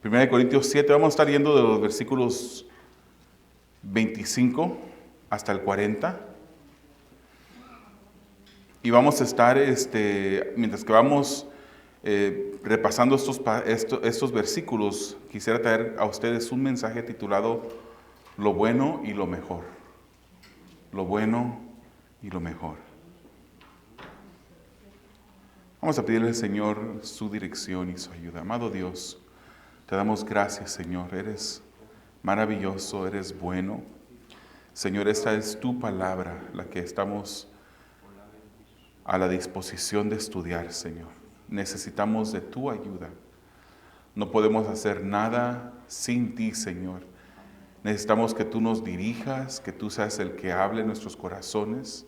1 de Corintios 7, vamos a estar yendo de los versículos 25 hasta el 40. Y vamos a estar, mientras que vamos repasando estos versículos, quisiera traer a ustedes un mensaje titulado Lo bueno y lo mejor. Lo bueno y lo mejor. Vamos a pedirle al Señor su dirección y su ayuda. Amado Dios, te damos gracias, Señor. Eres maravilloso, eres bueno. Señor, esta es tu palabra, la que estamos a la disposición de estudiar, Señor. Necesitamos de tu ayuda. No podemos hacer nada sin ti, Señor. Necesitamos que tú nos dirijas, que tú seas el que hable en nuestros corazones,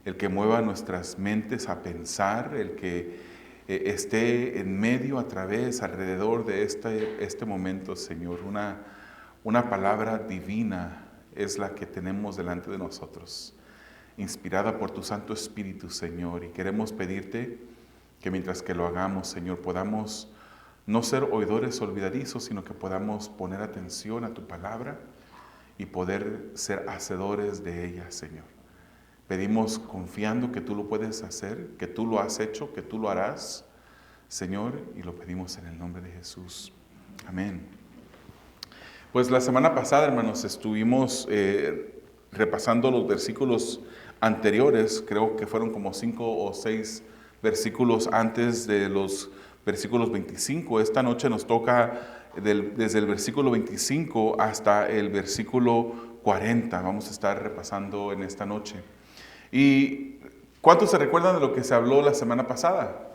el que mueva nuestras mentes a pensar, el que esté en medio, a través, alrededor de este momento, Señor. Una palabra divina es la que tenemos delante de nosotros, inspirada por tu Santo Espíritu, Señor. Y queremos pedirte que mientras que lo hagamos, Señor, podamos no ser oidores olvidadizos, sino que podamos poner atención a tu palabra y poder ser hacedores de ella, Señor. Pedimos confiando que tú lo puedes hacer, que tú lo has hecho, que tú lo harás, Señor, y lo pedimos en el nombre de Jesús. Amén. Pues la semana pasada, hermanos, estuvimos repasando los versículos anteriores. Creo que fueron como 5 o 6 versículos antes de los versículos 25. Esta noche nos toca desde el versículo 25 hasta el versículo 40. Vamos a estar repasando en esta noche. ¿Y cuántos se recuerdan de lo que se habló la semana pasada?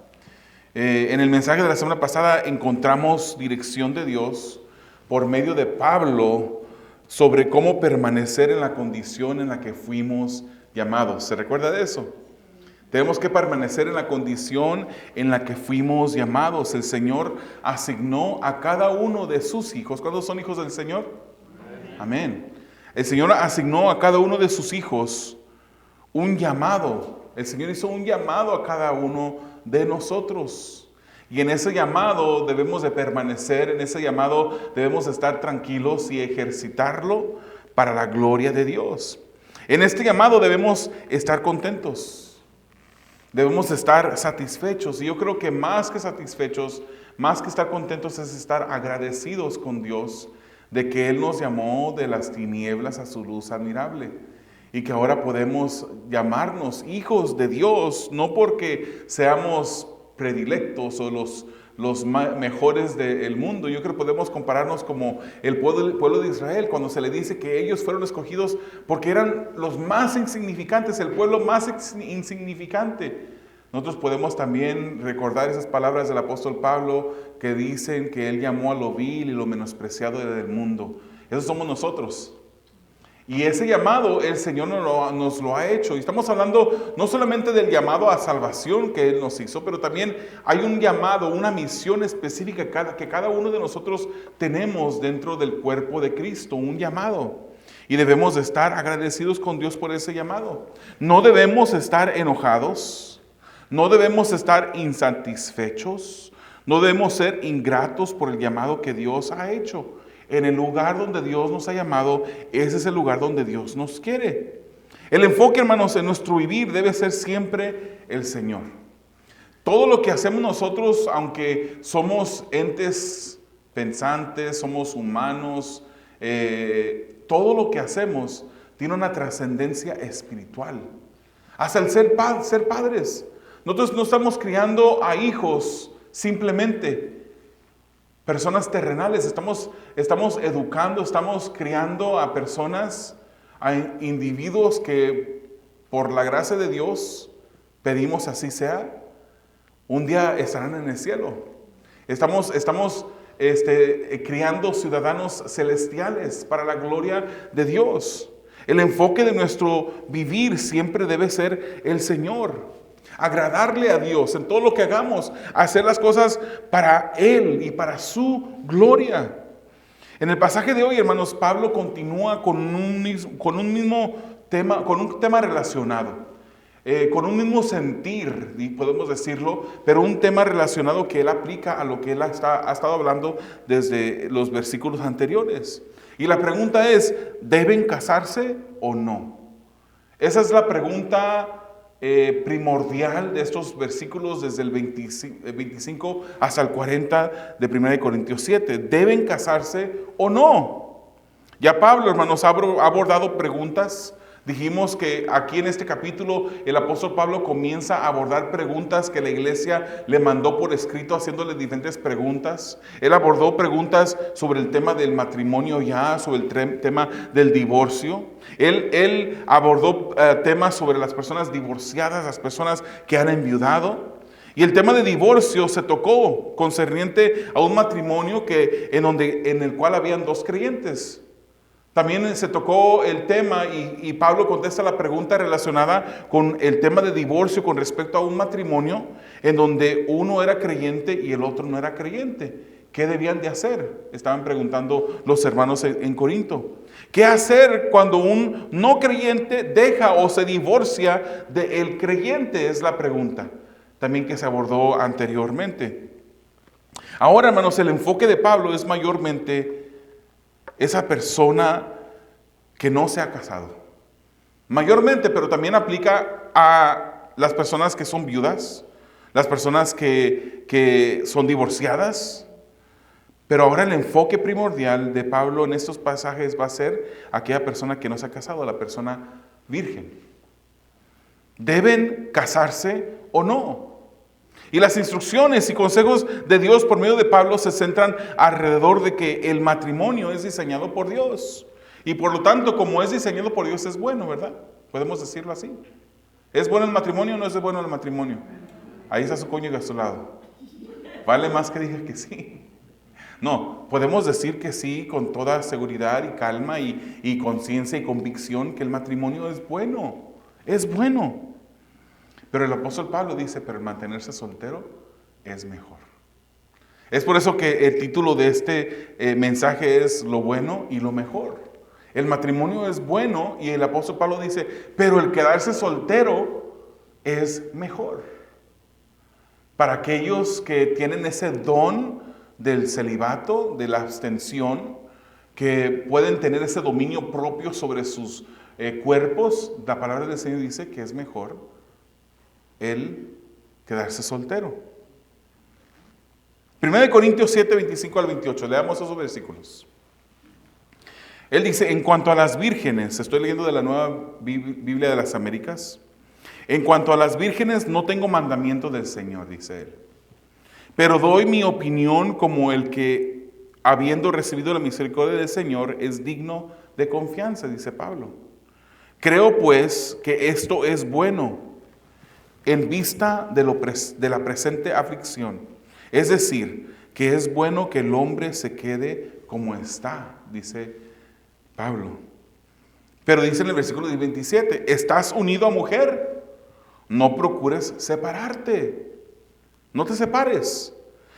En el mensaje de la semana pasada encontramos dirección de Dios por medio de Pablo sobre cómo permanecer en la condición en la que fuimos llamados. ¿Se recuerda de eso? Tenemos que permanecer en la condición en la que fuimos llamados. El Señor asignó a cada uno de sus hijos. ¿Cuántos son hijos del Señor? Amén. El Señor asignó a cada uno de sus hijos un llamado. El Señor hizo un llamado a cada uno de nosotros. Y en ese llamado debemos de permanecer, en ese llamado debemos estar tranquilos y ejercitarlo para la gloria de Dios. En este llamado debemos estar contentos, debemos estar satisfechos. Y yo creo que más que satisfechos, más que estar contentos es estar agradecidos con Dios de que Él nos llamó de las tinieblas a su luz admirable. Y que ahora podemos llamarnos hijos de Dios, no porque seamos predilectos o los mejores del mundo. Yo creo que podemos compararnos como el pueblo de Israel, cuando se le dice que ellos fueron escogidos porque eran los más insignificantes, el pueblo más insignificante. Nosotros podemos también recordar esas palabras del apóstol Pablo que dicen que él llamó a lo vil y lo menospreciado del mundo. Esos somos nosotros. Y ese llamado el Señor nos lo ha hecho. Y estamos hablando no solamente del llamado a salvación que Él nos hizo, pero también hay un llamado, una misión específica que cada uno de nosotros tenemos dentro del cuerpo de Cristo, un llamado. Y debemos de estar agradecidos con Dios por ese llamado. No debemos estar enojados, no debemos estar insatisfechos, no debemos ser ingratos por el llamado que Dios ha hecho. En el lugar donde Dios nos ha llamado, ese es el lugar donde Dios nos quiere. El enfoque, hermanos, en nuestro vivir debe ser siempre el Señor. Todo lo que hacemos nosotros, aunque somos entes pensantes, somos humanos, todo lo que hacemos tiene una trascendencia espiritual. Hasta el ser padres. Nosotros no estamos criando a hijos simplemente personas terrenales, estamos educando, estamos criando a personas, a individuos que por la gracia de Dios, pedimos así sea, un día estarán en el cielo. Estamos criando ciudadanos celestiales para la gloria de Dios. El enfoque de nuestro vivir siempre debe ser el Señor. Agradarle a Dios en todo lo que hagamos, hacer las cosas para Él y para su gloria. En el pasaje de hoy, hermanos, Pablo continúa con un tema relacionado. con un mismo sentir, podemos decirlo, pero un tema relacionado que él aplica a lo que él ha estado hablando desde los versículos anteriores. Y la pregunta es, ¿deben casarse o no? Esa es la pregunta primordial de estos versículos desde el 25 hasta el 40 de 1 Corintios 7. ¿Deben casarse o no? Ya Pablo, hermanos, ha abordado preguntas. Dijimos que aquí en este capítulo el apóstol Pablo comienza a abordar preguntas que la iglesia le mandó por escrito, haciéndole diferentes preguntas. Él abordó preguntas sobre el tema del matrimonio ya, sobre el tema del divorcio. Él abordó temas sobre las personas divorciadas, las personas que han enviudado. Y el tema de divorcio se tocó concerniente a un matrimonio en el cual habían dos creyentes. También se tocó el tema y Pablo contesta la pregunta relacionada con el tema de divorcio con respecto a un matrimonio en donde uno era creyente y el otro no era creyente. ¿Qué debían de hacer? Estaban preguntando los hermanos en Corinto. ¿Qué hacer cuando un no creyente deja o se divorcia del creyente? Es la pregunta también que se abordó anteriormente. Ahora, hermanos, el enfoque de Pablo es mayormente esa persona que no se ha casado. Mayormente, pero también aplica a las personas que son viudas, las personas que son divorciadas. Pero ahora el enfoque primordial de Pablo en estos pasajes va a ser aquella persona que no se ha casado, la persona virgen. ¿Deben casarse o no? Y las instrucciones y consejos de Dios por medio de Pablo se centran alrededor de que el matrimonio es diseñado por Dios. Y por lo tanto, como es diseñado por Dios, es bueno, ¿verdad? Podemos decirlo así. ¿Es bueno el matrimonio o no es bueno el matrimonio? Ahí está su cónyuge a su lado. Vale más que diga que sí. No, podemos decir que sí con toda seguridad y calma y conciencia y convicción que el matrimonio es bueno. Es bueno. Pero el apóstol Pablo dice, pero el mantenerse soltero es mejor. Es por eso que el título de este mensaje es lo bueno y lo mejor. El matrimonio es bueno y el apóstol Pablo dice, pero el quedarse soltero es mejor. Para aquellos que tienen ese don del celibato, de la abstención, que pueden tener ese dominio propio sobre sus cuerpos, la palabra del Señor dice que es mejor el quedarse soltero. 1 Corintios 7, 25 al 28, leamos esos versículos. Él dice, en cuanto a las vírgenes, estoy leyendo de la Nueva Biblia de las Américas, en cuanto a las vírgenes no tengo mandamiento del Señor, dice él, pero doy mi opinión como el que, habiendo recibido la misericordia del Señor, es digno de confianza, dice Pablo. Creo pues que esto es bueno en vista de la presente aflicción. Es decir, que es bueno que el hombre se quede como está, dice Pablo. Pero dice en el versículo 27, estás unido a mujer, no procures separarte, no te separes.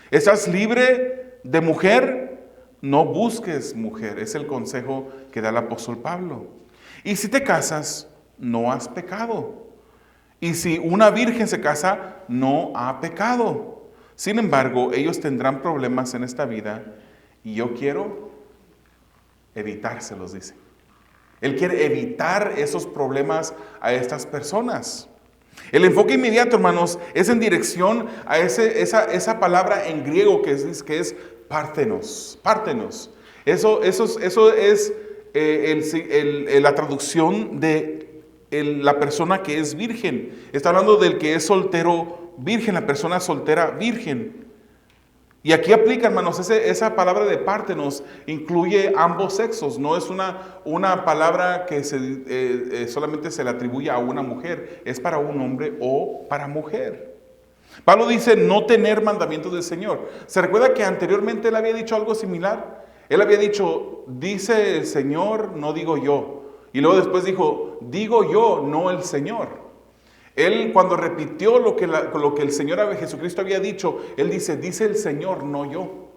Estás libre de mujer, no busques mujer. Es el consejo que da el apóstol Pablo. Y si te casas, no has pecado. Y si una virgen se casa, no ha pecado. Sin embargo, ellos tendrán problemas en esta vida y yo quiero evitárselos, dice. Él quiere evitar esos problemas a estas personas. El enfoque inmediato, hermanos, es en dirección a esa palabra en griego que es pártenos. Pártenos. Eso es la traducción de la persona que es virgen. Está hablando del que es soltero virgen, la persona soltera virgen. Y aquí aplica, hermanos, esa palabra de pártenos incluye ambos sexos. No es una palabra que solamente se le atribuye a una mujer. Es para un hombre o para mujer. Pablo dice no tener mandamientos del Señor. ¿Se recuerda que anteriormente él había dicho algo similar? Él había dicho, dice el Señor, no digo yo. Y luego después dijo, digo yo, no el Señor. Él cuando repitió lo que el Señor Jesucristo había dicho, él dice el Señor, no yo.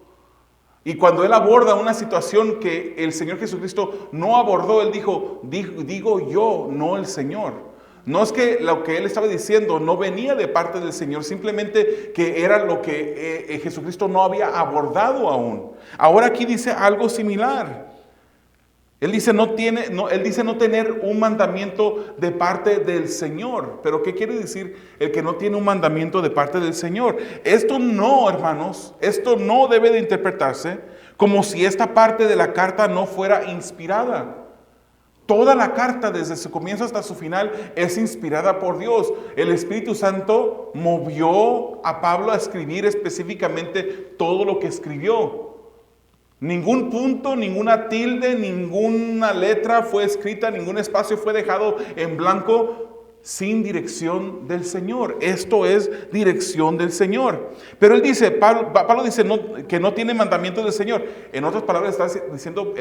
Y cuando él aborda una situación que el Señor Jesucristo no abordó, él dijo, digo yo, no el Señor. No es que lo que él estaba diciendo no venía de parte del Señor, simplemente que era lo que Jesucristo no había abordado aún. Ahora aquí dice algo similar. Él dice él dice no tener un mandamiento de parte del Señor. Pero ¿qué quiere decir el que no tiene un mandamiento de parte del Señor? Esto no, hermanos, esto no debe de interpretarse como si esta parte de la carta no fuera inspirada. Toda la carta, desde su comienzo hasta su final, es inspirada por Dios. El Espíritu Santo movió a Pablo a escribir específicamente todo lo que escribió. Ningún punto, ninguna tilde, ninguna letra fue escrita, ningún espacio fue dejado en blanco sin dirección del Señor. Esto es dirección del Señor. Pero él dice, Pablo dice que no tiene mandamiento del Señor. En otras palabras, está diciendo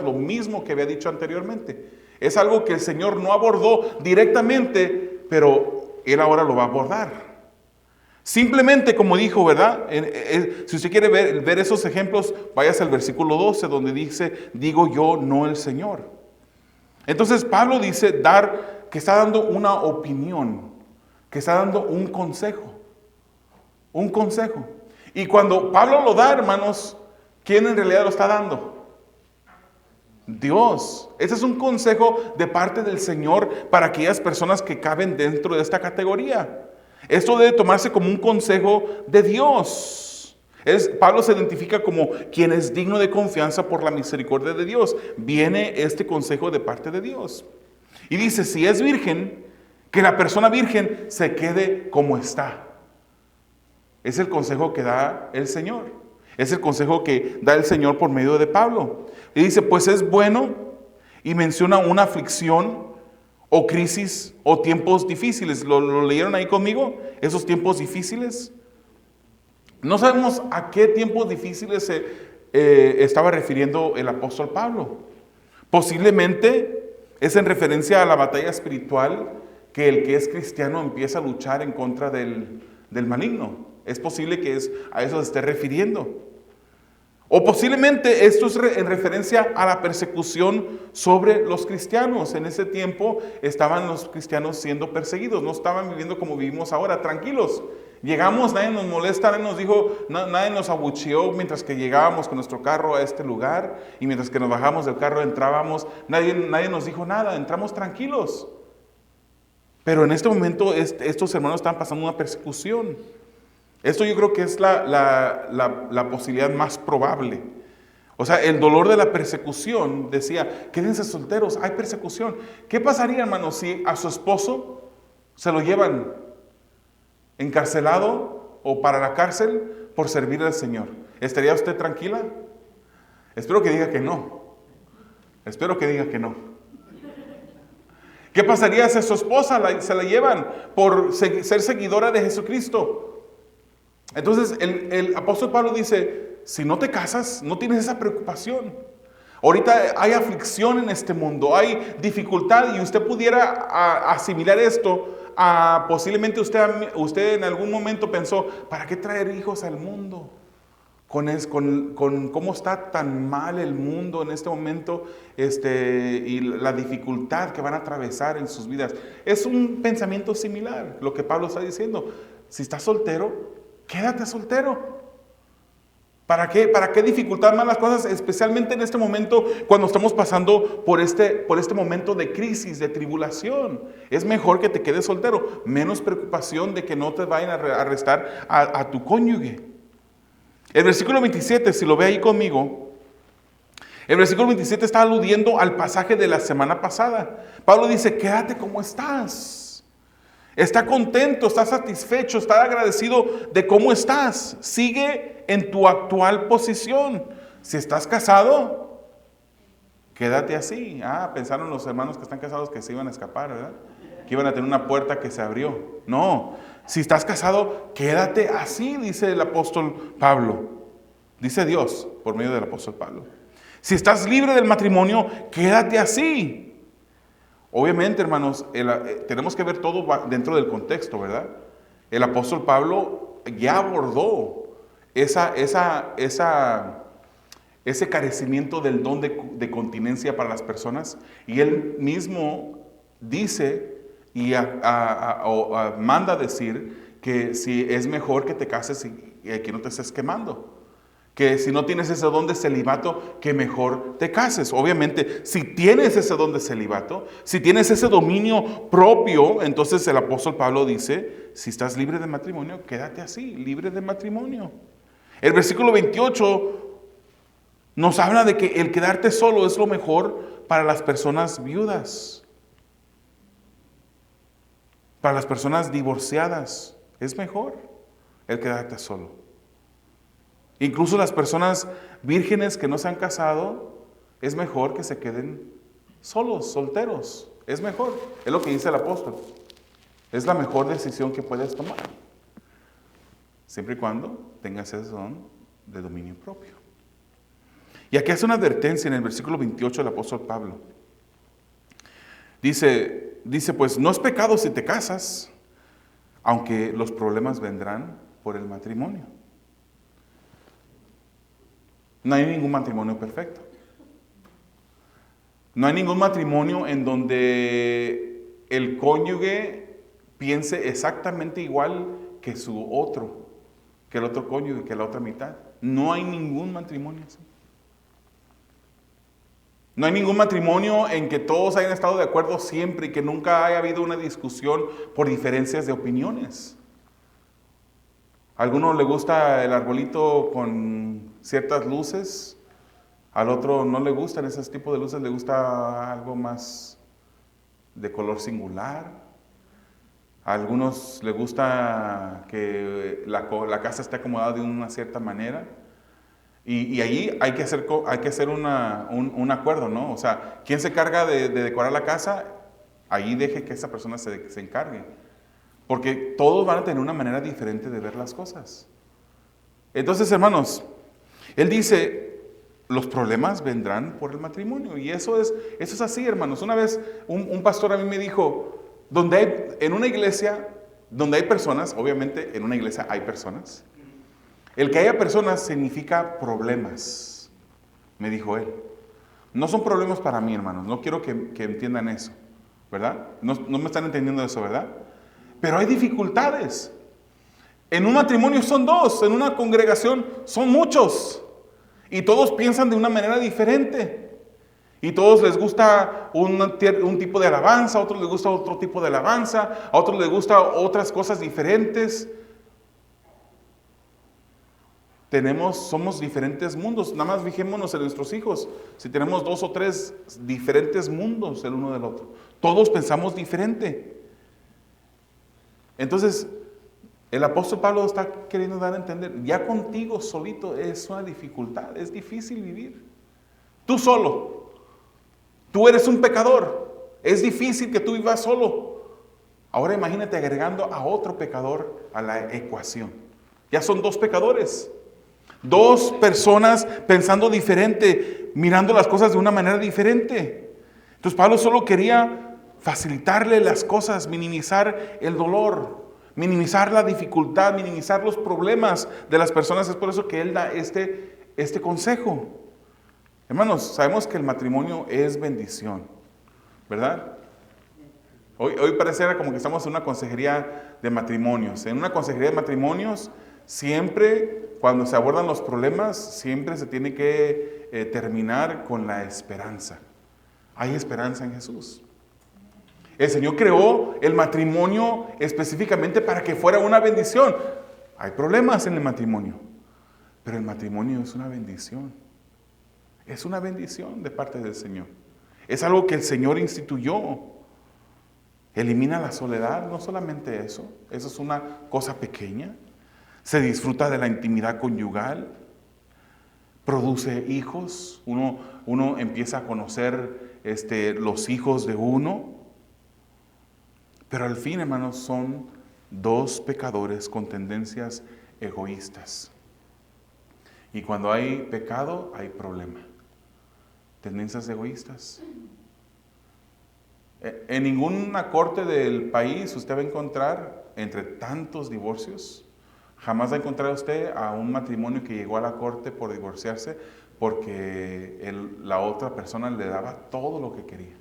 lo mismo que había dicho anteriormente. Es algo que el Señor no abordó directamente, pero él ahora lo va a abordar. Simplemente como dijo, ¿verdad? Si usted quiere ver esos ejemplos, váyase al versículo 12 donde dice, digo yo, no el Señor. Entonces Pablo dice que está dando una opinión, que está dando un consejo. Un consejo. Y cuando Pablo lo da, hermanos, ¿quién en realidad lo está dando? Dios. Ese es un consejo de parte del Señor para aquellas personas que caben dentro de esta categoría. Esto debe tomarse como un consejo de Dios. Pablo se identifica como quien es digno de confianza por la misericordia de Dios. Viene este consejo de parte de Dios. Y dice, si es virgen, que la persona virgen se quede como está. Es el consejo que da el Señor. Es el consejo que da el Señor por medio de Pablo. Y dice, pues es bueno, y menciona una aflicción o crisis o tiempos difíciles. ¿Lo leyeron ahí conmigo? Esos tiempos difíciles. No sabemos a qué tiempos difíciles se estaba refiriendo el apóstol Pablo. Posiblemente es en referencia a la batalla espiritual que el que es cristiano empieza a luchar en contra del maligno. Es posible que a eso se esté refiriendo. O posiblemente esto es en referencia a la persecución sobre los cristianos. En ese tiempo estaban los cristianos siendo perseguidos, no estaban viviendo como vivimos ahora, tranquilos. Llegamos, nadie nos molesta, nadie nos abucheó mientras que llegábamos con nuestro carro a este lugar, y mientras que nos bajamos del carro entrábamos, nadie nos dijo nada, entramos tranquilos. Pero en este momento estos hermanos están pasando una persecución. Esto yo creo que es la posibilidad más probable. O sea, el dolor de la persecución, decía, quédense solteros, hay persecución. ¿Qué pasaría, hermano, si a su esposo se lo llevan encarcelado o para la cárcel por servir al Señor? ¿Estaría usted tranquila? Espero que diga que no. Espero que diga que no. ¿Qué pasaría si a su esposa se la llevan por ser seguidora de Jesucristo? Entonces el apóstol Pablo dice, si no te casas, no tienes esa preocupación. Ahorita hay aflicción en este mundo, hay dificultad, y usted pudiera asimilar esto a posiblemente usted en algún momento pensó, ¿para qué traer hijos al mundo? Con cómo está tan mal el mundo en este momento, y la dificultad que van a atravesar en sus vidas. Es un pensamiento similar, lo que Pablo está diciendo. Si estás soltero, quédate soltero. ¿Para qué dificultar más las cosas? Especialmente en este momento, cuando estamos pasando por este momento de crisis, de tribulación. Es mejor que te quedes soltero. Menos preocupación de que no te vayan a arrestar a tu cónyuge. El versículo 27, si lo ve ahí conmigo, el versículo 27 está aludiendo al pasaje de la semana pasada. Pablo dice, quédate como estás. Está contento, está satisfecho, está agradecido de cómo estás. Sigue en tu actual posición. Si estás casado, quédate así. Pensaron los hermanos que están casados que se iban a escapar, ¿verdad? Que iban a tener una puerta que se abrió. No, si estás casado, quédate así, dice el apóstol Pablo. Dice Dios por medio del apóstol Pablo. Si estás libre del matrimonio, quédate así. Obviamente, hermanos, tenemos que ver todo dentro del contexto, ¿verdad? El apóstol Pablo ya abordó ese carecimiento del don de continencia para las personas, y él mismo dice manda decir que si es mejor que te cases y que no te estés quemando. Que si no tienes ese don de celibato, que mejor te cases. Obviamente, si tienes ese don de celibato, si tienes ese dominio propio, entonces el apóstol Pablo dice, si estás libre de matrimonio, quédate así, libre de matrimonio. El versículo 28 nos habla de que el quedarte solo es lo mejor para las personas viudas, para las personas divorciadas. Es mejor el quedarte solo. Incluso las personas vírgenes que no se han casado, es mejor que se queden solos, solteros. Es mejor, es lo que dice el apóstol. Es la mejor decisión que puedes tomar. Siempre y cuando tengas ese don de dominio propio. Y aquí hace una advertencia en el versículo 28 del apóstol Pablo. Dice, pues no es pecado si te casas, aunque los problemas vendrán por el matrimonio. No hay ningún matrimonio perfecto. No hay ningún matrimonio en donde el cónyuge piense exactamente igual que el otro cónyuge, que la otra mitad. No hay ningún matrimonio así. No hay ningún matrimonio en que todos hayan estado de acuerdo siempre y que nunca haya habido una discusión por diferencias de opiniones. A alguno le gusta el arbolito con ciertas luces, al otro no le gustan esos tipos de luces, le gusta algo más de color singular. A algunos le gusta que la casa esté acomodada de una cierta manera. Y ahí hay que hacer un acuerdo, ¿no? O sea, ¿quién se encarga de decorar la casa? Ahí deje que esa persona se encargue. Porque todos van a tener una manera diferente de ver las cosas. Entonces, hermanos, él dice, los problemas vendrán por el matrimonio. Y eso es así, hermanos. Una vez un pastor a mí me dijo, en una iglesia donde hay personas, obviamente en una iglesia hay personas, el que haya personas significa problemas, me dijo él. No son problemas para mí, hermanos. No quiero que entiendan eso, ¿verdad? No me están entendiendo eso, ¿verdad? Pero hay dificultades. En un matrimonio son dos, en una congregación son muchos. Y todos piensan de una manera diferente. Y todos les gusta un tipo de alabanza, a otros les gusta otro tipo de alabanza, a otros les gusta otras cosas diferentes. Somos diferentes mundos. Nada más fijémonos en nuestros hijos. Si tenemos 2 o 3 diferentes mundos el uno del otro. Todos pensamos diferente. Entonces, el apóstol Pablo está queriendo dar a entender, ya contigo solito es una dificultad, es difícil vivir. Tú solo, tú eres un pecador, es difícil que tú vivas solo. Ahora imagínate agregando a otro pecador a la ecuación. Ya son 2 pecadores, 2 personas pensando diferente, mirando las cosas de una manera diferente. Entonces Pablo solo quería facilitarle las cosas, minimizar el dolor, minimizar la dificultad, minimizar los problemas de las personas. Es por eso que él da este consejo. Hermanos, sabemos que el matrimonio es bendición, ¿verdad? Hoy pareciera como que estamos en una consejería de matrimonios. En una consejería de matrimonios, siempre, cuando se abordan los problemas, siempre se tiene que terminar con la esperanza. Hay esperanza en Jesús. El Señor creó el matrimonio específicamente para que fuera una bendición. Hay problemas en el matrimonio, pero el matrimonio es una bendición. Es una bendición de parte del Señor. Es algo que el Señor instituyó. Elimina la soledad, no solamente eso es una cosa pequeña. Se disfruta de la intimidad conyugal, produce hijos, uno empieza a conocer los hijos de uno. Pero al fin, hermanos, son 2 pecadores con tendencias egoístas. Y cuando hay pecado, hay problema. Tendencias egoístas. En ninguna corte del país usted va a encontrar, entre tantos divorcios, jamás va a encontrar usted a un matrimonio que llegó a la corte por divorciarse porque la otra persona le daba todo lo que quería.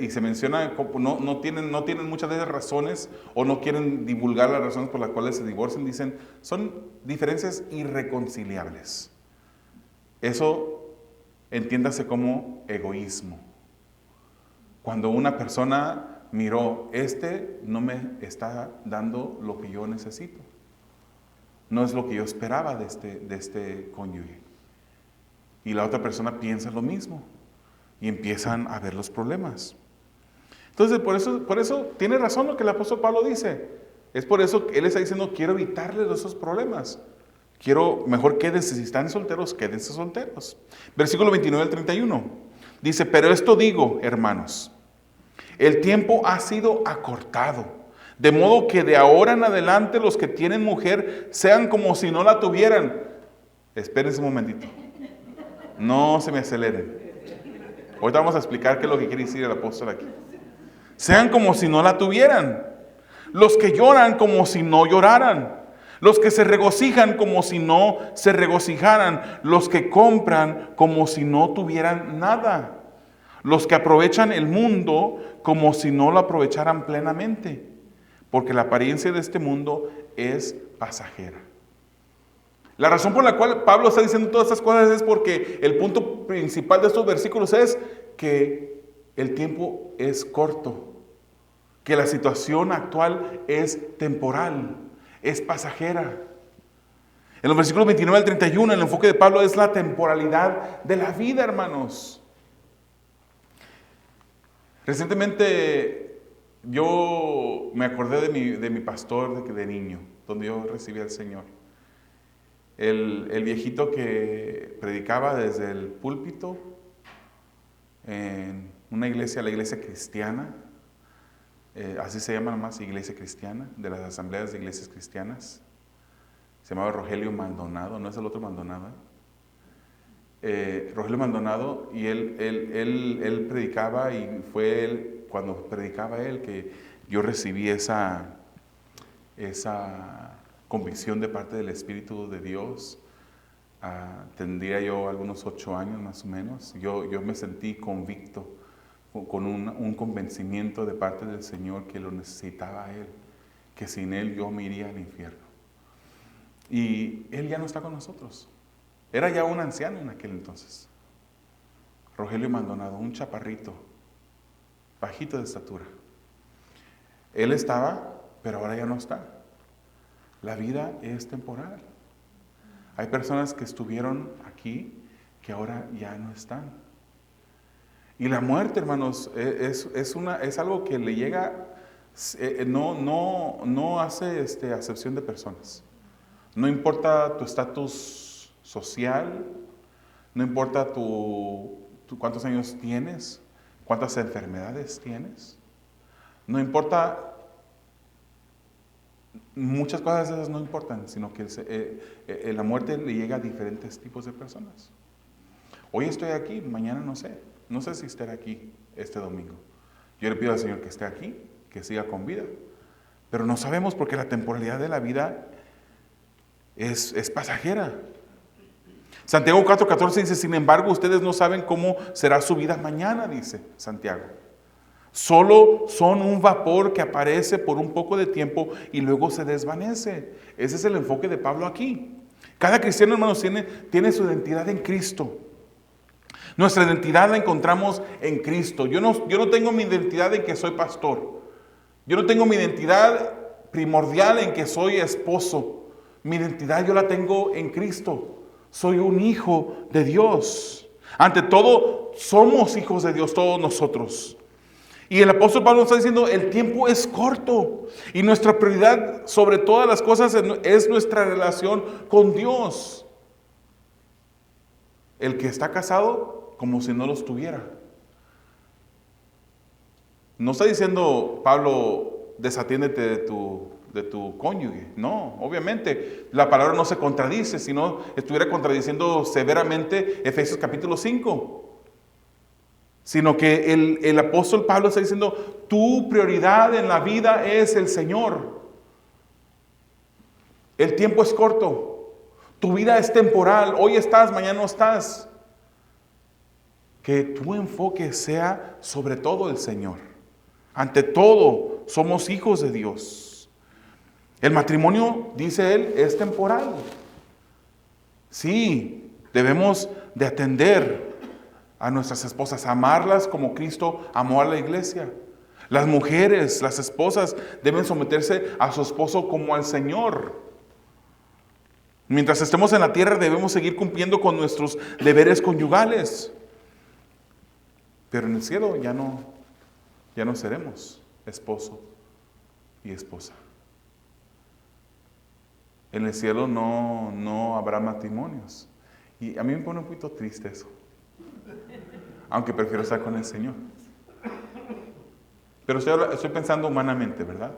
Y se menciona, no tienen muchas veces razones o no quieren divulgar las razones por las cuales se divorcian. Dicen, son diferencias irreconciliables. Eso entiéndase como egoísmo. Cuando una persona miró, no me está dando lo que yo necesito. No es lo que yo esperaba de este cónyuge. Y la otra persona piensa lo mismo. Y empiezan a ver los problemas. Entonces, por eso tiene razón lo que el apóstol Pablo dice. Es por eso que él está diciendo, quiero evitarles esos problemas. Mejor quédense, si están solteros, quédense solteros. Versículo 29 al 31. Dice, pero esto digo, hermanos, el tiempo ha sido acortado, de modo que de ahora en adelante los que tienen mujer sean como si no la tuvieran. Espérense un momentito. No se me aceleren. Ahorita vamos a explicar qué es lo que quiere decir el apóstol aquí. Sean como si no la tuvieran. Los que lloran como si no lloraran. Los que se regocijan como si no se regocijaran. Los que compran como si no tuvieran nada. Los que aprovechan el mundo como si no lo aprovecharan plenamente. Porque la apariencia de este mundo es pasajera. La razón por la cual Pablo está diciendo todas estas cosas es porque el punto principal de estos versículos es que el tiempo es corto, que la situación actual es temporal, es pasajera. En los versículos 29 al 31, el enfoque de Pablo es la temporalidad de la vida, hermanos. Recientemente yo me acordé de mi pastor de niño, donde yo recibí al Señor. El viejito que predicaba desde el púlpito en una iglesia, la iglesia cristiana, así se llama nomás, iglesia cristiana, de las asambleas de iglesias cristianas. Se llamaba Rogelio Maldonado, no es el otro Maldonado. Rogelio Maldonado, y él predicaba, y fue él, cuando predicaba él, que yo recibí esa convicción de parte del Espíritu de Dios. Tendría yo algunos 8 años más o menos. Yo me sentí convicto, con un convencimiento de parte del Señor que lo necesitaba a Él, que sin Él yo me iría al infierno. Y Él ya no está con nosotros. Era ya un anciano en aquel entonces. Rogelio Maldonado, un chaparrito, bajito de estatura. Él estaba, pero ahora ya no está. La vida es temporal. Hay personas que estuvieron aquí que ahora ya no están. Y la muerte, hermanos, es algo que le llega, no hace acepción de personas. No importa tu estatus social, no importa cuántos años tienes, cuántas enfermedades tienes, no importa. Muchas cosas de esas no importan, sino que la muerte le llega a diferentes tipos de personas. Hoy estoy aquí, mañana no sé si estaré aquí este domingo. Yo le pido al Señor que esté aquí, que siga con vida, pero no sabemos porque la temporalidad de la vida es pasajera. Santiago 4:14 dice, sin embargo, ustedes no saben cómo será su vida mañana, dice Santiago. Solo son un vapor que aparece por un poco de tiempo y luego se desvanece. Ese es el enfoque de Pablo aquí. Cada cristiano, hermanos, tiene su identidad en Cristo. Nuestra identidad la encontramos en Cristo. Yo no tengo mi identidad en que soy pastor. Yo no tengo mi identidad primordial en que soy esposo. Mi identidad yo la tengo en Cristo. Soy un hijo de Dios. Ante todo, somos hijos de Dios todos nosotros. Y el apóstol Pablo está diciendo, el tiempo es corto y nuestra prioridad sobre todas las cosas es nuestra relación con Dios. El que está casado, como si no los tuviera. No está diciendo Pablo, desatiéndete de tu cónyuge. No, obviamente, la palabra no se contradice, sino estuviera contradiciendo severamente Efesios capítulo 5. Sino que el apóstol Pablo está diciendo, tu prioridad en la vida es el Señor. El tiempo es corto. Tu vida es temporal. Hoy estás, mañana no estás. que tu enfoque sea sobre todo el Señor. Ante todo, somos hijos de Dios. El matrimonio, dice él, es temporal. Sí, debemos de atender a nuestras esposas, amarlas como Cristo amó a la iglesia. Las mujeres, las esposas, deben someterse a su esposo como al Señor. Mientras estemos en la tierra, debemos seguir cumpliendo con nuestros deberes conyugales. Pero en el cielo ya no seremos esposo y esposa. En el cielo no habrá matrimonios. Y a mí me pone un poquito triste eso. Aunque prefiero estar con el Señor. Pero estoy pensando humanamente, ¿verdad?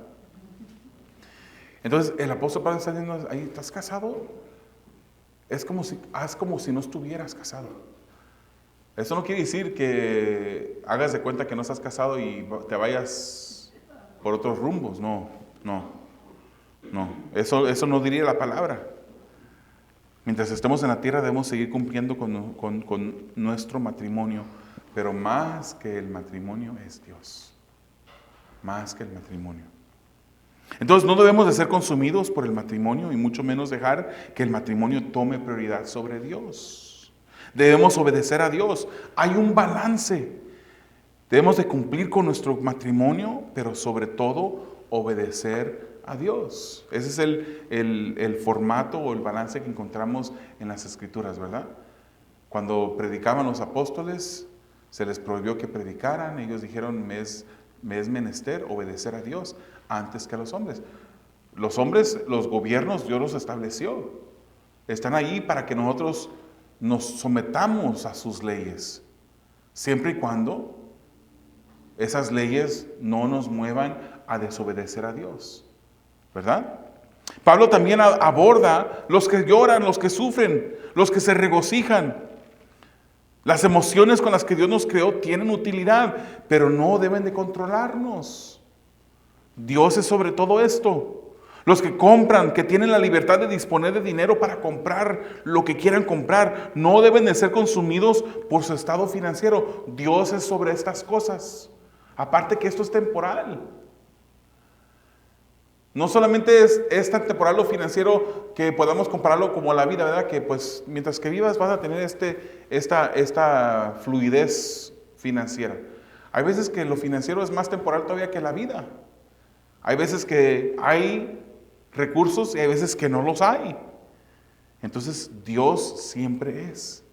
Entonces el apóstol Pablo está diciendo, ahí, ¿estás casado? Haz como si no estuvieras casado. Eso no quiere decir que hagas de cuenta que no estás casado y te vayas por otros rumbos. No. Eso no diría la palabra. Mientras estemos en la tierra debemos seguir cumpliendo con nuestro matrimonio. Pero más que el matrimonio es Dios. Más que el matrimonio. Entonces no debemos de ser consumidos por el matrimonio y mucho menos dejar que el matrimonio tome prioridad sobre Dios. Debemos obedecer a Dios. Hay un balance. Debemos de cumplir con nuestro matrimonio, pero sobre todo obedecer a Dios. Ese es el formato o el balance que encontramos en las Escrituras, ¿verdad? Cuando predicaban los apóstoles, se les prohibió que predicaran. Ellos dijeron, me es menester obedecer a Dios antes que a los hombres. Los hombres, los gobiernos, Dios los estableció. Están ahí para que nosotros nos sometamos a sus leyes, siempre y cuando esas leyes no nos muevan a desobedecer a Dios, ¿verdad? Pablo también aborda los que lloran, los que sufren, los que se regocijan. Las emociones con las que Dios nos creó tienen utilidad, pero no deben de controlarnos. Dios es sobre todo esto. Los que compran, que tienen la libertad de disponer de dinero para comprar lo que quieran comprar, no deben de ser consumidos por su estado financiero. Dios es sobre estas cosas. Aparte que esto es temporal. No solamente es tan temporal lo financiero que podamos compararlo como la vida, ¿verdad? Que pues mientras que vivas vas a tener esta fluidez financiera. Hay veces que lo financiero es más temporal todavía que la vida. Hay veces que hay recursos y hay veces que no los hay. Entonces Dios siempre es.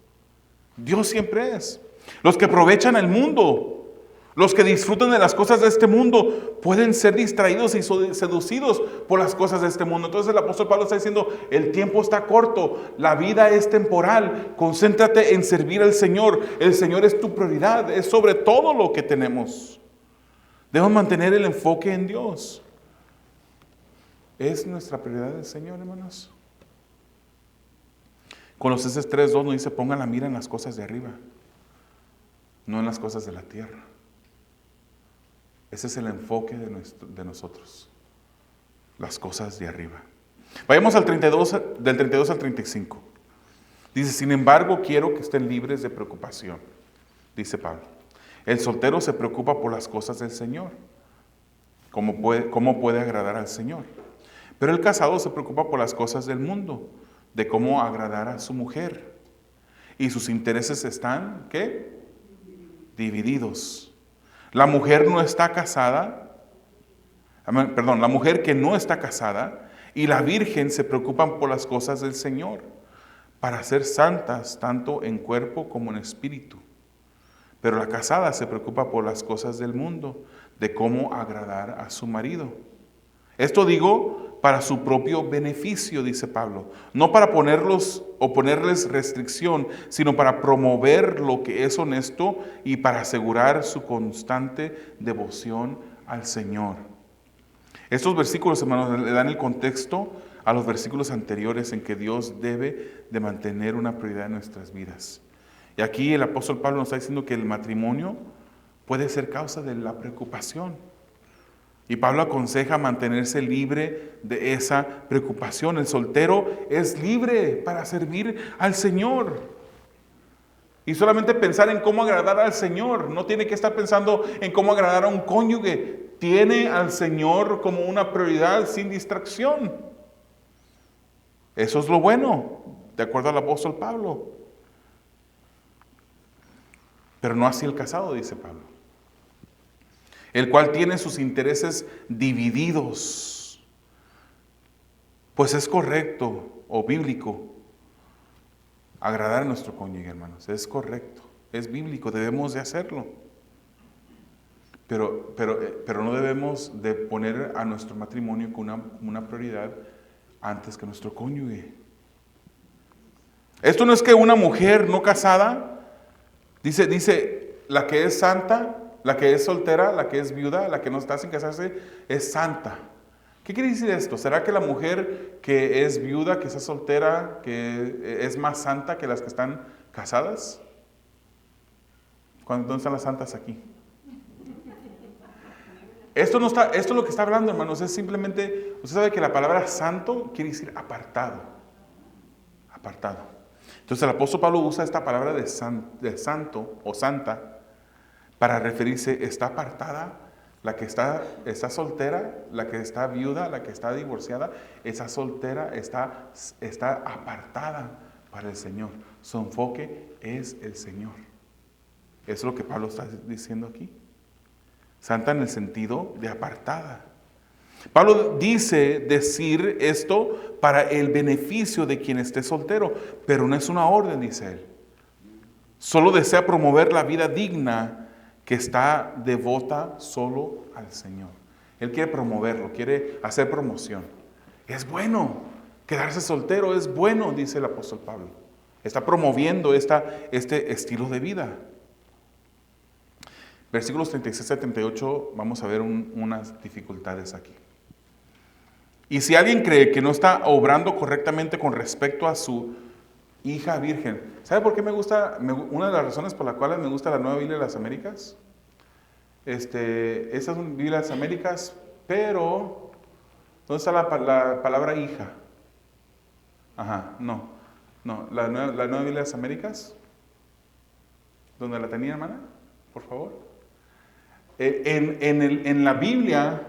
Dios siempre es. Los que aprovechan el mundo, los que disfrutan de las cosas de este mundo, pueden ser distraídos y seducidos por las cosas de este mundo. Entonces el apóstol Pablo está diciendo, el tiempo está corto, la vida es temporal, concéntrate en servir al Señor. El Señor es tu prioridad, es sobre todo lo que tenemos. Debemos mantener el enfoque en Dios. ¿Es nuestra prioridad el Señor, hermanos? Colosenses 3:2 nos dice, pongan la mira en las cosas de arriba, no en las cosas de la tierra. Ese es el enfoque de nosotros, las cosas de arriba. Vayamos del 32 al 35. Dice, sin embargo, quiero que estén libres de preocupación, dice Pablo. El soltero se preocupa por las cosas del Señor, cómo puede agradar al Señor. Pero el casado se preocupa por las cosas del mundo, de cómo agradar a su mujer. Y sus intereses están, ¿qué? Divididos. La mujer no está casada, la mujer que no está casada y la virgen se preocupan por las cosas del Señor, para ser santas tanto en cuerpo como en espíritu. Pero la casada se preocupa por las cosas del mundo, de cómo agradar a su marido. Esto digo para su propio beneficio, dice Pablo, no para ponerles restricción, sino para promover lo que es honesto y para asegurar su constante devoción al Señor. Estos versículos, hermanos, le dan el contexto a los versículos anteriores en que Dios debe de mantener una prioridad en nuestras vidas. Y aquí el apóstol Pablo nos está diciendo que el matrimonio puede ser causa de la preocupación. Y Pablo aconseja mantenerse libre de esa preocupación. El soltero es libre para servir al Señor. Y solamente pensar en cómo agradar al Señor. No tiene que estar pensando en cómo agradar a un cónyuge. Tiene al Señor como una prioridad sin distracción. Eso es lo bueno, de acuerdo al apóstol Pablo. Pero no así el casado, dice Pablo, el cual tiene sus intereses divididos. Pues es correcto o bíblico agradar a nuestro cónyuge, hermanos. Es correcto, es bíblico, debemos de hacerlo. Pero no debemos de poner a nuestro matrimonio como una prioridad antes que nuestro cónyuge. Esto no es que una mujer no casada, dice, la que es santa, la que es soltera, la que es viuda, la que no está sin casarse, es santa. ¿Qué quiere decir esto? ¿Será que la mujer que es viuda, que está soltera, que es más santa que las que están casadas? ¿Dónde están las santas aquí? Esto es lo que está hablando, hermanos, es simplemente, usted sabe que la palabra santo quiere decir apartado. Apartado. Entonces el apóstol Pablo usa esta palabra de santo o santa para referirse, está apartada, la que está soltera, la que está viuda, la que está divorciada, esa soltera está apartada para el Señor. Su enfoque es el Señor. Eso es lo que Pablo está diciendo aquí. Santa en el sentido de apartada. Pablo dice decir esto para el beneficio de quien esté soltero, pero no es una orden, dice él. Solo desea promover la vida digna que está devota solo al Señor. Él quiere promoverlo, quiere hacer promoción. Es bueno quedarse soltero, es bueno, dice el apóstol Pablo. Está promoviendo este estilo de vida. Versículos 36 a 38, vamos a ver unas dificultades aquí. Y si alguien cree que no está obrando correctamente con respecto a su hija virgen, ¿sabe por qué me gusta? Una de las razones por las cuales me gusta la Nueva Biblia de las Américas. Esta es una Biblia de las Américas, pero ¿dónde está la palabra hija? No, la Nueva Biblia de las Américas. ¿Dónde la tenía, hermana? Por favor. En la Biblia,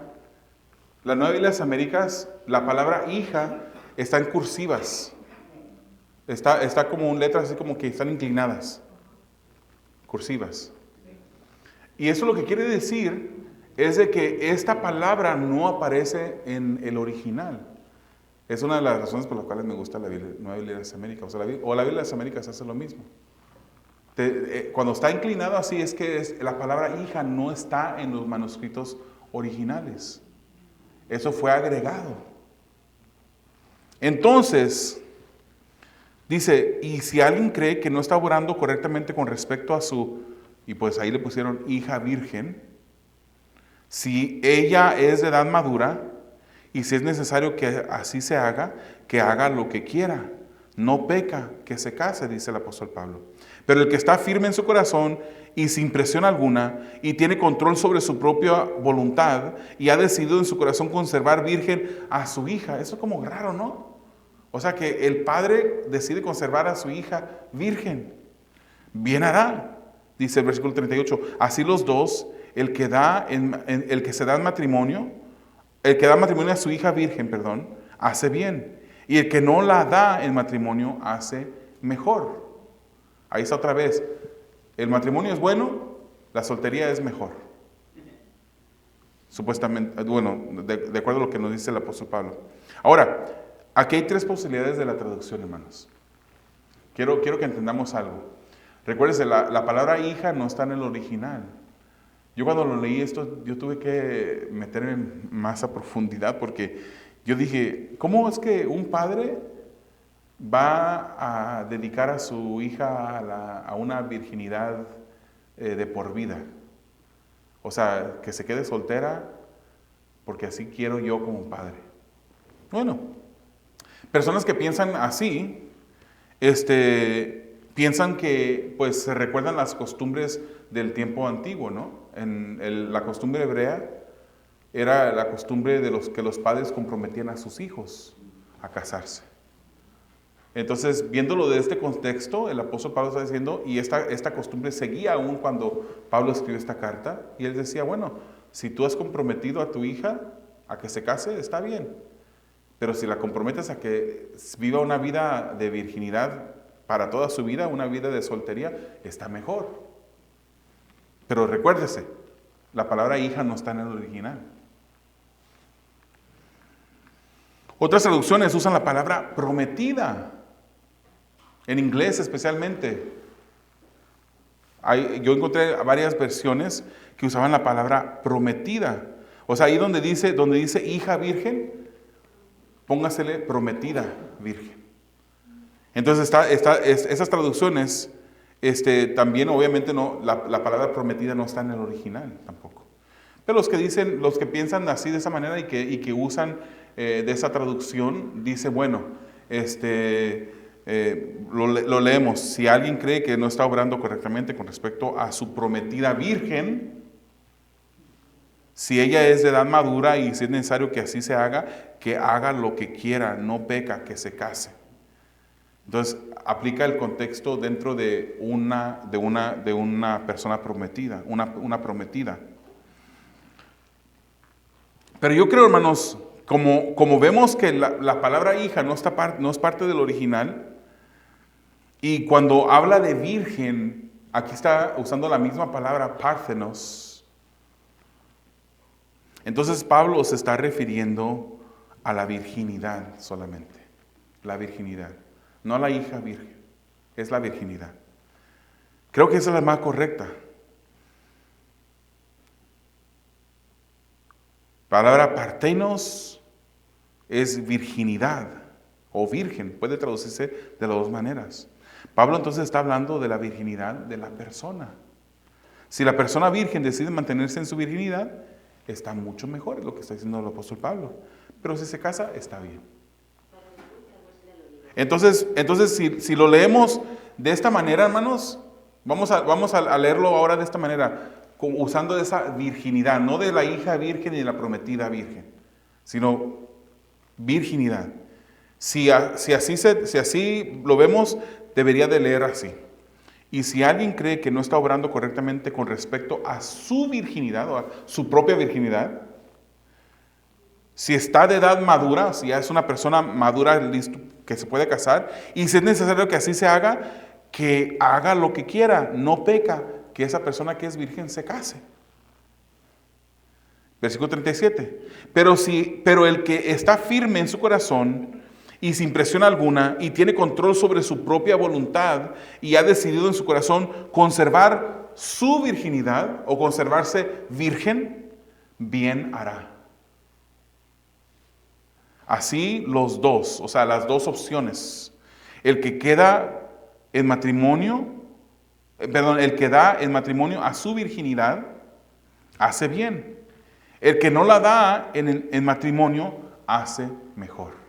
la Nueva Biblia de las Américas, la palabra hija está en cursivas. Está como en letras así como que están inclinadas. Cursivas. Y eso lo que quiere decir es de que esta palabra no aparece en el original. Es una de las razones por las cuales me gusta la Nueva Biblia de las Américas. La Biblia de las Américas hace lo mismo. Cuando está inclinado así es que la palabra hija no está en los manuscritos originales. Eso fue agregado. Entonces, dice, y si alguien cree que no está orando correctamente con respecto a y pues ahí le pusieron hija virgen, si ella es de edad madura, y si es necesario que así se haga, que haga lo que quiera. No peca, que se case, dice el apóstol Pablo. Pero el que está firme en su corazón y sin presión alguna y tiene control sobre su propia voluntad y ha decidido en su corazón conservar virgen a su hija. Eso es como raro, ¿no? O sea que el padre decide conservar a su hija virgen. Bien hará, dice el versículo 38. Así los dos, el que se da en matrimonio, el que da matrimonio a su hija virgen, hace bien. Y el que no la da en matrimonio hace mejor. Ahí está otra vez. El matrimonio es bueno, la soltería es mejor. Supuestamente, bueno, de acuerdo a lo que nos dice el apóstol Pablo. Ahora, aquí hay tres posibilidades de la traducción, hermanos. Quiero que entendamos algo. Recuérdense, la palabra hija no está en el original. Yo cuando lo leí esto, yo tuve que meterme más a profundidad porque yo dije, ¿cómo es que un padre va a dedicar a su hija a una virginidad de por vida? O sea, que se quede soltera porque así quiero yo como padre. Bueno, personas que piensan así, piensan que pues se recuerdan las costumbres del tiempo antiguo, ¿no? La costumbre hebrea era la costumbre de que los padres comprometían a sus hijos a casarse. Entonces, viéndolo de este contexto, el apóstol Pablo está diciendo, y esta costumbre seguía aún cuando Pablo escribió esta carta, y él decía, bueno, si tú has comprometido a tu hija a que se case, está bien, pero si la comprometes a que viva una vida de virginidad para toda su vida, una vida de soltería, está mejor. Pero recuérdese, la palabra hija no está en el original. Otras traducciones usan la palabra prometida. En inglés especialmente. Yo encontré varias versiones que usaban la palabra prometida. O sea, ahí donde dice hija virgen, póngasele prometida virgen. Entonces esas traducciones, también obviamente no, la palabra prometida no está en el original tampoco. Pero los que piensan así de esa manera y que usan de esa traducción, dice, bueno, lo leemos. Si alguien cree que no está obrando correctamente con respecto a su prometida virgen, si ella es de edad madura y si es necesario que así se haga, que haga lo que quiera, no peca, que se case. Entonces, aplica el contexto dentro de una persona prometida, una prometida. Pero yo creo, hermanos, como vemos que la palabra hija no es parte del original, y cuando habla de virgen, aquí está usando la misma palabra parthenos. Entonces Pablo se está refiriendo a la virginidad solamente. La virginidad. No a la hija virgen. Es la virginidad. Creo que esa es la más correcta. La palabra parthenos es virginidad o virgen. Puede traducirse de las dos maneras. Pablo entonces está hablando de la virginidad de la persona. Si la persona virgen decide mantenerse en su virginidad, está mucho mejor, es lo que está diciendo el apóstol Pablo. Pero si se casa, está bien. Entonces si lo leemos de esta manera, hermanos, vamos a leerlo ahora de esta manera, usando esa virginidad, no de la hija virgen y de la prometida virgen, sino virginidad. Si así lo vemos, debería de leer así. Y si alguien cree que no está obrando correctamente con respecto a su virginidad o a su propia virginidad, si está de edad madura, si ya es una persona madura, listo, que se puede casar, y si es necesario que así se haga, que haga lo que quiera, no peca, que esa persona que es virgen se case. Versículo 37. Pero el que está firme en su corazón y sin presión alguna y tiene control sobre su propia voluntad y ha decidido en su corazón conservar su virginidad o conservarse virgen, bien hará. Así los dos, o sea, las dos opciones. El que queda en matrimonio, el que da en matrimonio a su virginidad, hace bien. El que no la da en matrimonio, hace mejor.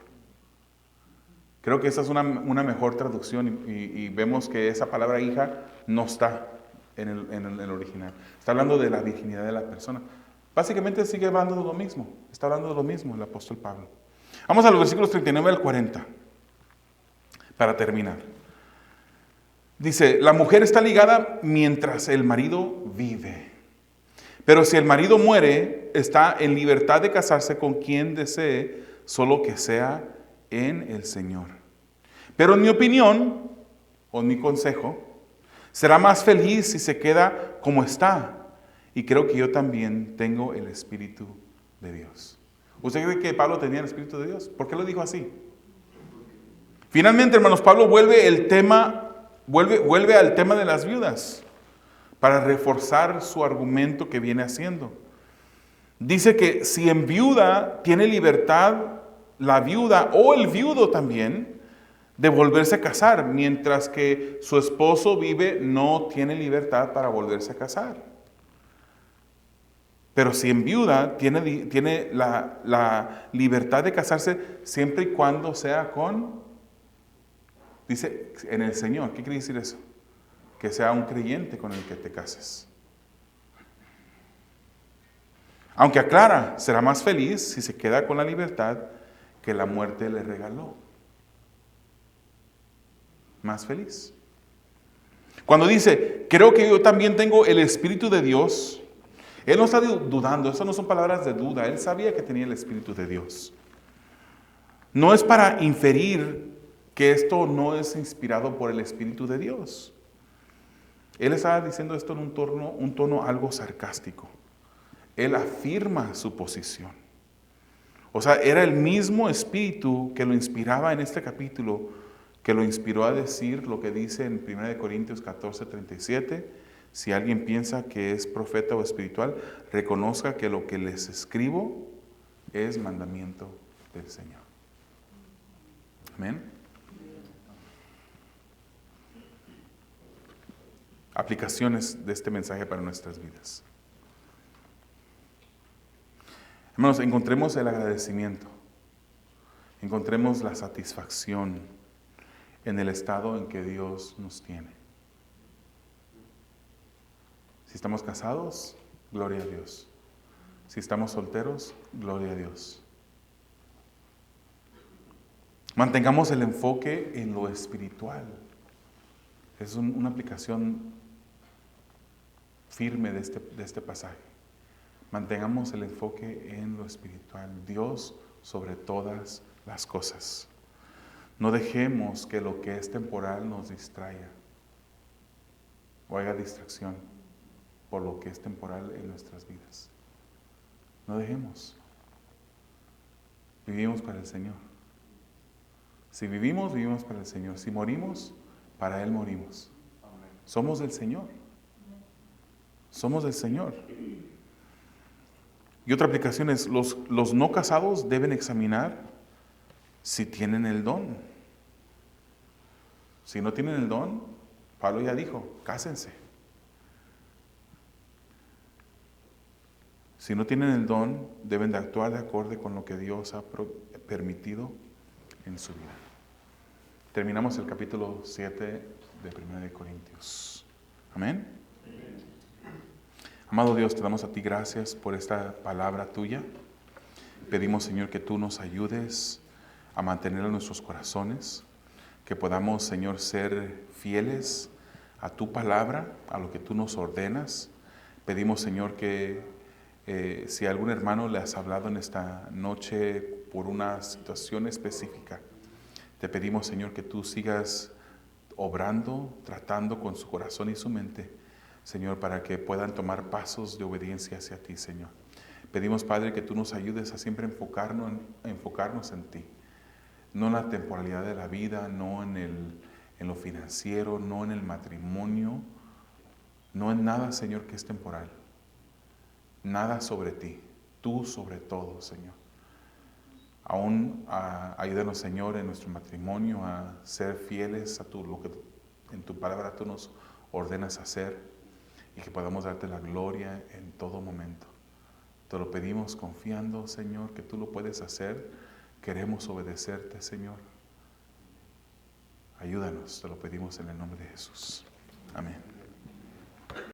Creo que esa es una mejor traducción y vemos que esa palabra hija no está en el original. Está hablando de la virginidad de la persona. Básicamente sigue hablando de lo mismo. Está hablando de lo mismo el apóstol Pablo. Vamos a los versículos 39 al 40 para terminar. Dice, la mujer está ligada mientras el marido vive. Pero si el marido muere, está en libertad de casarse con quien desee, solo que sea en el Señor. Pero en mi opinión, o en mi consejo, será más feliz si se queda como está. Y creo que yo también tengo el Espíritu de Dios. ¿Usted cree que Pablo tenía el Espíritu de Dios? ¿Por qué lo dijo así? Finalmente, hermanos, Pablo vuelve al tema de las viudas para reforzar su argumento que viene haciendo. Dice que si en viuda tiene libertad la viuda o el viudo también de volverse a casar, mientras que su esposo vive no tiene libertad para volverse a casar. Pero si en viuda tiene la libertad de casarse siempre y cuando sea dice, en el Señor. ¿Qué quiere decir eso? Que sea un creyente con el que te cases. Aunque aclara, será más feliz si se queda con la libertad que la muerte le regaló. más feliz. Cuando dice, creo que yo también tengo el Espíritu de Dios, él no está dudando, esas no son palabras de duda, él sabía que tenía el Espíritu de Dios. No es para inferir que esto no es inspirado por el Espíritu de Dios. Él estaba diciendo esto en un tono algo sarcástico. Él afirma su posición. O sea, era el mismo Espíritu que lo inspiraba en este capítulo, que lo inspiró a decir lo que dice en 1 Corintios 14:37. Si alguien piensa que es profeta o espiritual, reconozca que lo que les escribo es mandamiento del Señor. Amén. Aplicaciones de este mensaje para nuestras vidas. Hermanos, encontremos el agradecimiento, encontremos la satisfacción en el estado en que Dios nos tiene. Si estamos casados, gloria a Dios. Si estamos solteros, gloria a Dios. Mantengamos el enfoque en lo espiritual. Es una aplicación firme de este pasaje. Mantengamos el enfoque en lo espiritual. Dios sobre todas las cosas. No dejemos que lo que es temporal nos distraiga o haga distracción por lo que es temporal en nuestras vidas. No dejemos. Vivimos para el Señor. Si vivimos, vivimos para el Señor. Si morimos, para Él morimos. Somos del Señor. Somos del Señor. Y otra aplicación es, los no casados deben examinar si tienen el don. Si no tienen el don, Pablo ya dijo, cásense. Si no tienen el don, deben de actuar de acuerdo con lo que Dios ha permitido en su vida. Terminamos el capítulo 7 de 1 Corintios. Amén. Amado Dios, te damos a ti gracias por esta palabra tuya. Pedimos, Señor, que tú nos ayudes a mantener en nuestros corazones, que podamos, Señor, ser fieles a tu palabra, a lo que tú nos ordenas. Pedimos, Señor, que si a algún hermano le has hablado en esta noche por una situación específica, te pedimos, Señor, que tú sigas obrando, tratando con su corazón y su mente, Señor, para que puedan tomar pasos de obediencia hacia ti, Señor. Pedimos, Padre, que tú nos ayudes a siempre enfocarnos en ti, no en la temporalidad de la vida, no en lo financiero, no en el matrimonio, no en nada, Señor, que es temporal. Nada sobre ti, tú sobre todo, Señor. Aún ayúdanos, Señor, en nuestro matrimonio a ser fieles a lo que en tu palabra tú nos ordenas hacer y que podamos darte la gloria en todo momento. Te lo pedimos confiando, Señor, que tú lo puedes hacer. Queremos obedecerte, Señor. Ayúdanos, te lo pedimos en el nombre de Jesús. Amén.